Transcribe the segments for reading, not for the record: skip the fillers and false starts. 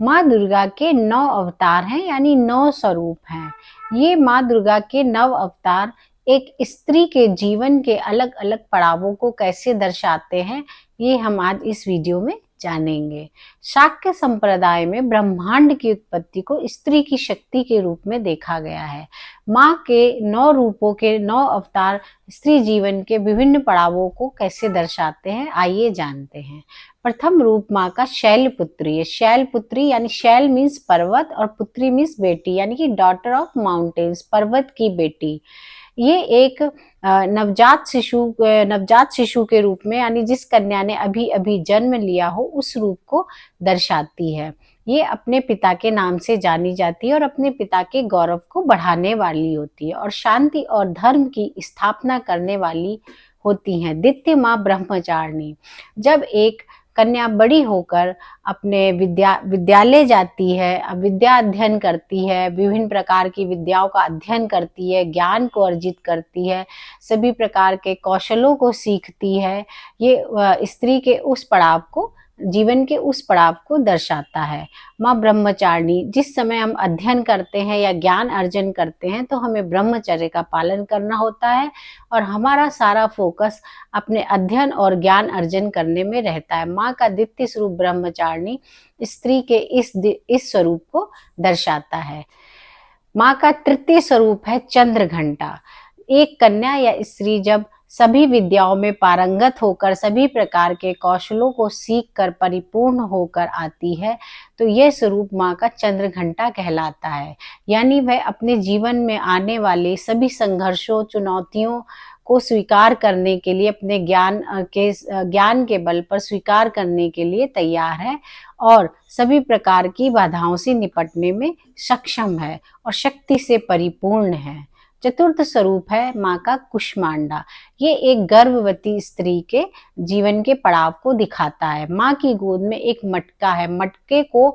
माँ दुर्गा के 9 अवतार हैं, यानी 9 स्वरूप हैं। ये माँ दुर्गा के 9 अवतार एक स्त्री के जीवन के अलग-अलग पड़ावों को कैसे दर्शाते हैं, ये हम आज इस वीडियो में जानेंगे। शाक्य संप्रदाय में ब्रह्मांड की उत्पत्ति को स्त्री की शक्ति के रूप में देखा गया है। माँ के 9 रूपों के 9 अवतार स्त्री जीवन के विभिन्न पड़ावों को कैसे दर्शाते हैं, आइए जानते हैं। प्रथम रूप माँ का शैलपुत्री है। शैलपुत्री यानी शैल मीन्स पर्वत और पुत्री मीन्स बेटी, यानी कि डॉटर ऑफ माउंटेन्स, पर्वत की बेटी। ये एक नवजात शिशु के रूप में, यानी जिस कन्या ने अभी अभी जन्म लिया हो उस रूप को दर्शाती है। ये अपने पिता के नाम से जानी जाती है और अपने पिता के गौरव को बढ़ाने वाली होती है और शांति और धर्म की स्थापना करने वाली होती हैं। द्वितीय माँ ब्रह्मचारिणी। जब एक कन्या बड़ी होकर अपने विद्यालय जाती है, विद्या अध्ययन करती है, विभिन्न प्रकार की विद्याओं का अध्ययन करती है, ज्ञान को अर्जित करती है, सभी प्रकार के कौशलों को सीखती है, ये स्त्री के उस पड़ाव को, जीवन के उस पड़ाव को दर्शाता है। माँ ब्रह्मचारिणी। जिस समय हम अध्ययन करते हैं या ज्ञान अर्जन करते हैं तो हमें ब्रह्मचर्य का पालन करना होता है और हमारा सारा फोकस अपने अध्ययन और ज्ञान अर्जन करने में रहता है। माँ का द्वितीय स्वरूप ब्रह्मचारिणी स्त्री के इस स्वरूप को दर्शाता है। माँ का तृतीय स्वरूप है चंद्रघंटा। एक कन्या या स्त्री जब सभी विद्याओं में पारंगत होकर सभी प्रकार के कौशलों को सीख कर परिपूर्ण होकर आती है तो यह स्वरूप माँ का चंद्रघंटा कहलाता है। यानी वह अपने जीवन में आने वाले सभी संघर्षों, चुनौतियों को स्वीकार करने के लिए, अपने ज्ञान के बल पर स्वीकार करने के लिए तैयार है और सभी प्रकार की बाधाओं से निपटने में सक्षम है और शक्ति से परिपूर्ण है। चतुर्थ स्वरूप है माँ का कुष्मांडा। ये एक गर्भवती स्त्री के जीवन के पड़ाव को दिखाता है। माँ की गोद में एक मटका है। मटके को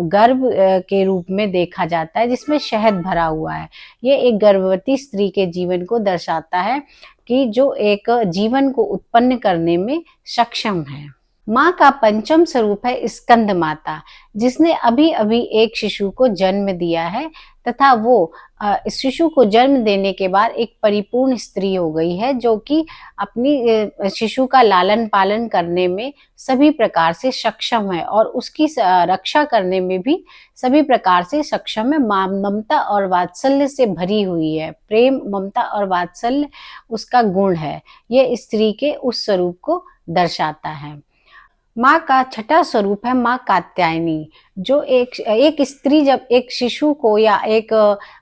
गर्भ के रूप में देखा जाता है जिसमें शहद भरा हुआ है। ये एक गर्भवती स्त्री के जीवन को दर्शाता है कि जो एक जीवन को उत्पन्न करने में सक्षम है। माँ का पंचम स्वरूप है स्कंद माता, जिसने अभी अभी एक शिशु को जन्म दिया है तथा वो इस शिशु को जन्म देने के बाद एक परिपूर्ण स्त्री हो गई है, जो कि अपनी शिशु का लालन पालन करने में सभी प्रकार से सक्षम है और उसकी रक्षा करने में भी सभी प्रकार से सक्षम है। ममता और वात्सल्य से भरी हुई है। प्रेम, ममता और वात्सल्य उसका गुण है। ये स्त्री के उस स्वरूप को दर्शाता है। माँ का छठा स्वरूप है माँ कात्यायनी, जो एक स्त्री जब एक शिशु को या एक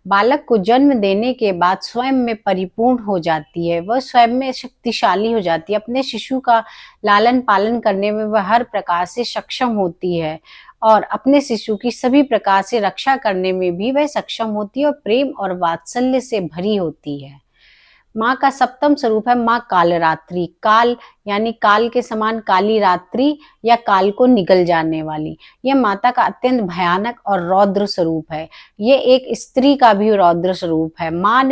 बालक को जन्म देने के बाद स्वयं में परिपूर्ण हो जाती है, वह स्वयं में शक्तिशाली हो जाती है, अपने शिशु का लालन पालन करने में वह हर प्रकार से सक्षम होती है और अपने शिशु की सभी प्रकार से रक्षा करने में भी वह सक्षम होती है और प्रेम और वात्सल्य से भरी होती है। माँ का सप्तम स्वरूप है माँ कालरात्रि। काल यानी काल के समान काली रात्रि या काल को निगल जाने वाली। यह माता का अत्यंत भयानक और रौद्र स्वरूप है। ये एक स्त्री का भी रौद्र स्वरूप है। माँ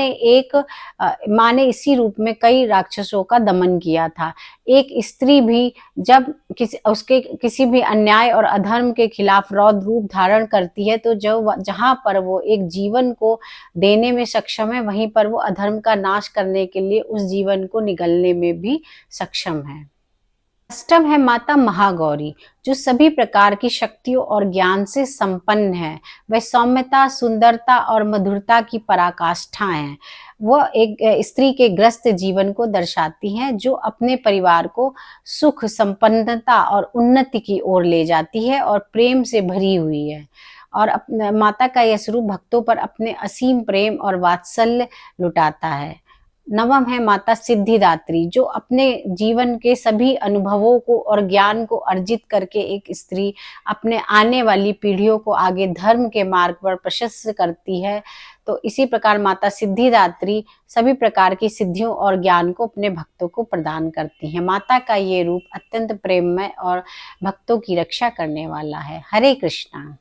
ने इसी रूप में कई राक्षसों का दमन किया था। एक स्त्री भी जब किसी भी अन्याय और अधर्म के खिलाफ रौद्र रूप धारण करती है तो जहाँ पर वो एक जीवन को देने में सक्षम है, वहीं पर वो अधर्म का नाश करने के लिए उस जीवन को निगलने में भी सक्षम है। अष्टम है माता महागौरी, जो सभी प्रकार की शक्तियों और ज्ञान से संपन्न है। वह सौम्यता, सुंदरता और मधुरता की पराकाष्ठा है। वह एक स्त्री के ग्रस्त जीवन को दर्शाती हैं, जो अपने परिवार को सुख, संपन्नता और उन्नति की ओर ले जाती है और प्रेम से भरी हुई है। और माता का यह स्वरूप भक्तों पर अपने असीम प्रेम और वात्सल्य लुटाता है। नवम है माता सिद्धिदात्री, जो अपने जीवन के सभी अनुभवों को और ज्ञान को अर्जित करके एक स्त्री अपने आने वाली पीढ़ियों को आगे धर्म के मार्ग पर प्रशस्त करती है। तो इसी प्रकार माता सिद्धिदात्री सभी प्रकार की सिद्धियों और ज्ञान को अपने भक्तों को प्रदान करती है। माता का ये रूप अत्यंत प्रेममय और भक्तों की रक्षा करने वाला है। हरे कृष्णा।